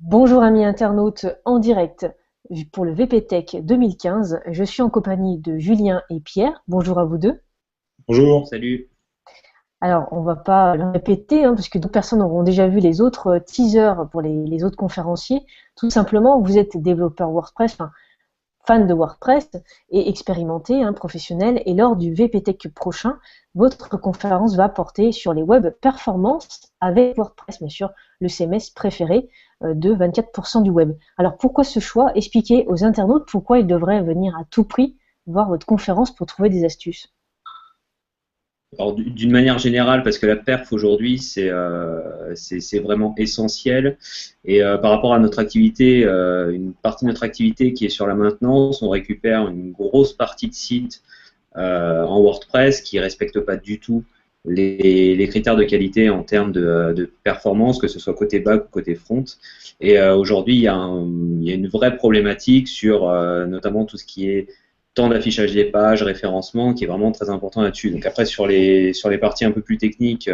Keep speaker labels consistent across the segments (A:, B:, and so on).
A: Bonjour amis internautes en direct pour le VPTech 2015. Je suis en compagnie de Julien et Pierre. Bonjour à vous deux.
B: Bonjour.
C: Salut.
A: Alors, on va pas le répéter, parce que d'autres personnes auront déjà vu les autres teasers pour les autres conférenciers. Tout simplement, vous êtes développeur WordPress, fan de WordPress et expérimenté, professionnel. Et lors du VPTech prochain, votre conférence va porter sur les web performances avec WordPress, bien sûr, le CMS préféré de 24% du web. Alors pourquoi ce choix? Expliquez aux internautes pourquoi ils devraient venir à tout prix voir votre conférence pour trouver des astuces.
C: Alors, d'une manière générale, parce que la perf aujourd'hui, c'est vraiment essentiel. Et par rapport à notre activité, une partie de notre activité qui est sur la maintenance, on récupère une grosse partie de sites en WordPress qui ne respectent pas du tout les critères de qualité en termes de performance, que ce soit côté back ou côté front. Et aujourd'hui, il y a une vraie problématique sur notamment tout ce qui est temps d'affichage des pages, référencement, qui est vraiment très important là-dessus. Donc après, sur les parties un peu plus techniques,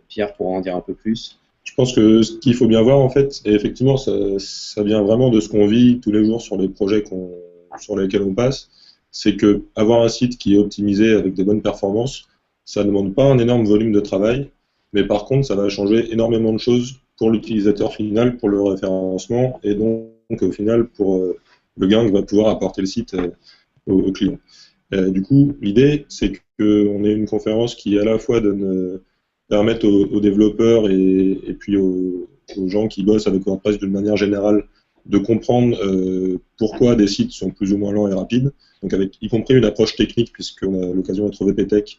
C: Pierre pourra en dire un peu plus.
B: Je pense que ce qu'il faut bien voir, en fait, et effectivement, ça vient vraiment de ce qu'on vit tous les jours sur les projets sur lesquels on passe, c'est que avoir un site qui est optimisé avec des bonnes performances, ça ne demande pas un énorme volume de travail, mais par contre, ça va changer énormément de choses pour l'utilisateur final, pour le référencement, et donc au final, pour le gain que va pouvoir apporter le site au client. Du coup, l'idée, c'est qu'on ait une conférence qui à la fois permette aux développeurs et puis aux gens qui bossent avec WordPress d'une manière générale de comprendre pourquoi des sites sont plus ou moins lents et rapides, donc avec y compris une approche technique, puisqu'on a l'occasion d'être au VPTech.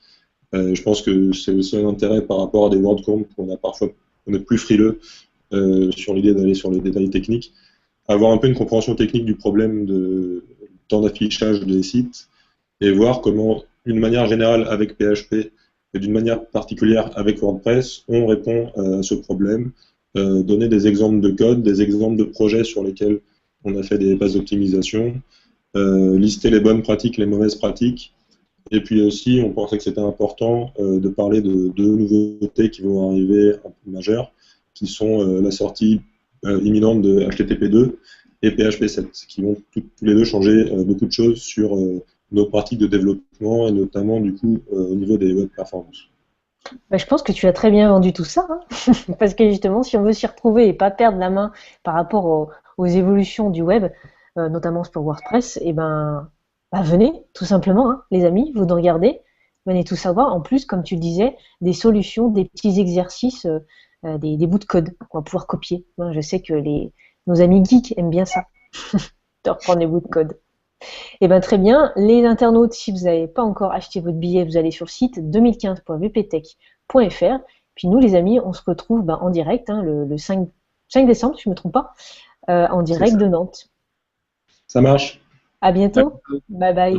B: Je pense que c'est aussi un intérêt par rapport à des WordCamp où on est plus frileux sur l'idée d'aller sur les détails techniques, avoir un peu une compréhension technique du problème de temps d'affichage des sites et voir comment, d'une manière générale avec PHP et d'une manière particulière avec WordPress, on répond à ce problème, donner des exemples de code, des exemples de projets sur lesquels on a fait des bases d'optimisation, lister les bonnes pratiques, les mauvaises pratiques, et puis aussi, on pensait que c'était important de parler de deux nouveautés qui vont arriver un peu majeures, qui sont la sortie imminente de HTTP2 et PHP7, qui vont tous les deux changer beaucoup de choses sur nos pratiques de développement et notamment du coup au niveau des web performances.
A: Je pense que tu as très bien vendu tout ça, parce que justement, si on veut s'y retrouver et pas perdre la main par rapport aux évolutions du web, notamment pour WordPress, venez, tout simplement, les amis, vous nous regardez, venez tout savoir. En plus, comme tu le disais, des solutions, des petits exercices, des bouts de code qu'on va pouvoir copier. Je sais que nos amis geeks aiment bien ça, de reprendre les bouts de code. Très bien, les internautes, si vous n'avez pas encore acheté votre billet, vous allez sur le site 2015.vptech.fr. Puis nous, les amis, on se retrouve en direct, le 5 décembre, si je ne me trompe pas, en direct de Nantes.
B: Ça marche.
A: À bientôt. Bye bye.